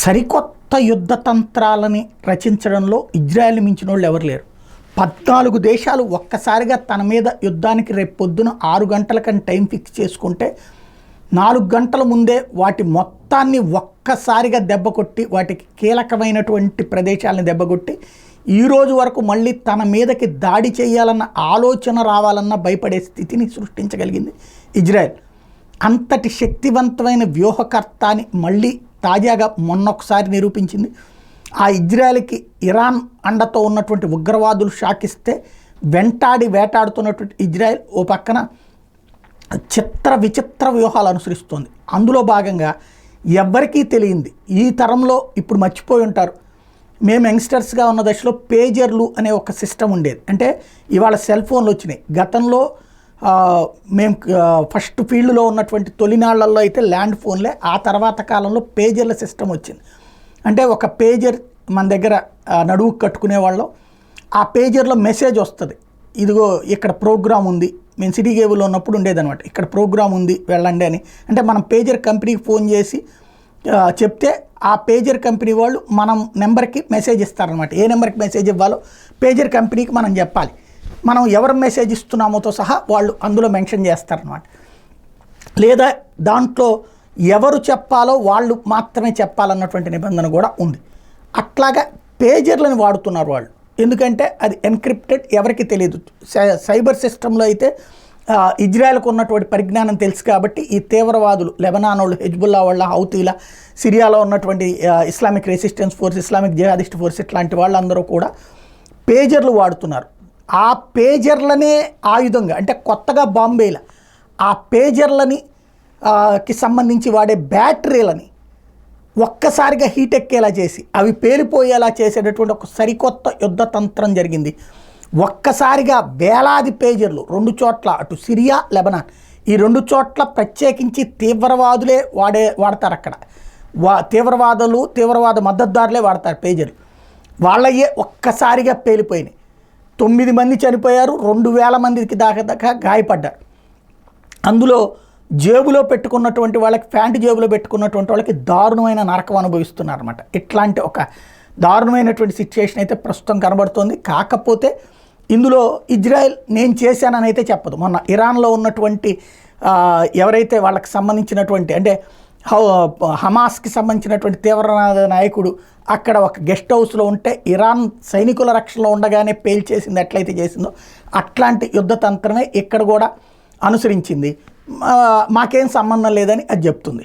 సరికొత్త యుద్ధ తంత్రాలని రచించడంలో ఇజ్రాయెల్ని మించిన వాళ్ళు ఎవరు లేరు. 14 దేశాలు ఒక్కసారిగా తన మీద యుద్ధానికి రేపు పొద్దున 6 గంటలకని టైం ఫిక్స్ చేసుకుంటే 4 గంటల ముందే వాటి మొత్తాన్ని ఒక్కసారిగా దెబ్బకొట్టి వాటికి కీలకమైనటువంటి ప్రదేశాలను దెబ్బకొట్టి ఈరోజు వరకు మళ్ళీ తన మీదకి దాడి చేయాలన్న ఆలోచన రావాలన్న భయపడే స్థితిని సృష్టించగలిగింది ఇజ్రాయెల్. అంతటి శక్తివంతమైన వ్యూహకర్త అని మళ్ళీ తాజాగా మొన్నొకసారి నిరూపించింది. ఆ ఇజ్రాయెల్కి ఇరాన్ అండతో ఉన్నటువంటి ఉగ్రవాదులు షాకిస్తే వెంటాడి వేటాడుతున్నటువంటి ఇజ్రాయెల్ ఓ పక్కన విచిత్ర వ్యూహాలు అనుసరిస్తోంది. అందులో భాగంగా ఎవ్వరికీ తెలియంది, ఈ తరంలో ఇప్పుడు మర్చిపోయి ఉంటారు, మేము యంగ్స్టర్స్గా ఉన్న దశలో పేజర్లు అనే ఒక సిస్టమ్ ఉండేది. అంటే ఇవాళ సెల్ ఫోన్లు వచ్చినాయి. గతంలో మేము ఫస్ట్ ఫీల్డ్లో ఉన్నటువంటి తొలినాళ్లలో అయితే ల్యాండ్ ఫోన్లే, ఆ తర్వాత కాలంలో పేజర్ల సిస్టమ్ వచ్చింది. అంటే ఒక పేజర్ మన దగ్గర నడువుకు కట్టుకునేవాళ్ళం, ఆ పేజర్లో మెసేజ్ వస్తుంది, ఇదిగో ఇక్కడ ప్రోగ్రామ్ ఉంది. మేము సిటీ కేబుల్లో ఉన్నప్పుడు ఉండేదన్నమాట, ఇక్కడ ప్రోగ్రామ్ ఉంది వెళ్ళండి అని. అంటే మనం పేజర్ కంపెనీకి ఫోన్ చేసి చెప్తే ఆ పేజర్ కంపెనీ వాళ్ళు మనం నెంబర్కి మెసేజ్ ఇస్తారనమాట. ఏ నెంబర్కి మెసేజ్ ఇవ్వాలో పేజర్ కంపెనీకి మనం చెప్పాలి. మనం ఎవరు మెసేజ్ ఇస్తున్నామోతో సహా వాళ్ళు అందులో మెన్షన్ చేస్తారనమాట. లేదా దాంట్లో ఎవరు చెప్పాలో వాళ్ళు మాత్రమే చెప్పాలన్నటువంటి నిబంధన కూడా ఉంది. అట్లాగా పేజర్లను వాడుతున్నారు వాళ్ళు, ఎందుకంటే అది ఎన్క్రిప్టెడ్, ఎవరికి తెలియదు. సైబర్ సిస్టంలో అయితే ఇజ్రాయెల్కు ఉన్నటువంటి పరిజ్ఞానం తెలుసు కాబట్టి ఈ తీవ్రవాదులు లెబనాన్ వాళ్ళు, హెజ్బుల్లా వాళ్ళ, హౌతీల, సిరియాలో ఉన్నటువంటి Islamic resistance force, Islamic jihadist force ఇట్లాంటి వాళ్ళందరూ కూడా పేజర్లు వాడుతున్నారు. ఆ పేజర్లనే ఆయుధంగా, అంటే కొత్తగా బాంబేల ఆ పేజర్లని కి సంబంధించి వాడే బ్యాటరీలని ఒక్కసారిగా హీట్ ఎక్కేలా చేసి అవి పేలిపోయేలా చేసేటటువంటి ఒక సరికొత్త యుద్ధ తంత్రం జరిగింది. ఒక్కసారిగా వేలాది పేజర్లు 2 చోట్ల, అటు సిరియా, లెబనాన్, ఈ 2 చోట్ల ప్రత్యేకించి తీవ్రవాదులే వాడతారు. అక్కడ తీవ్రవాద మద్దతుదారులే వాడతారు పేజర్లు. వాళ్ళయ్యే ఒక్కసారిగా పేలిపోయినాయి. 9 మంది చనిపోయారు, 2000 మందికి దాకా గాయపడ్డారు. అందులో జేబులో పెట్టుకున్నటువంటి వాళ్ళకి, ప్యాంటు జేబులో పెట్టుకున్నటువంటి వాళ్ళకి దారుణమైన నరకం అనుభవిస్తున్నారు అనమాట. ఇట్లాంటి ఒక దారుణమైనటువంటి సిచ్యుయేషన్ అయితే ప్రస్తుతం కనబడుతోంది. కాకపోతే ఇందులో ఇజ్రాయెల్ నేను చేశానని అయితే చెప్పదు. మొన్న ఇరాన్లో ఉన్నటువంటి ఎవరైతే వాళ్ళకి సంబంధించినటువంటి, అంటే హమాస్కి సంబంధించినటువంటి తీవ్రవాద నాయకుడు అక్కడ ఒక గెస్ట్ హౌస్లో ఉంటే ఇరాన్ సైనికుల రక్షణలో ఉండగానే పేల్చేసింది ఎట్లయితే చేసిందో అట్లాంటి యుద్ధ తంత్రమే ఇక్కడ కూడా అనుసరించింది. మాకేం సంబంధం లేదని అది చెప్తుంది.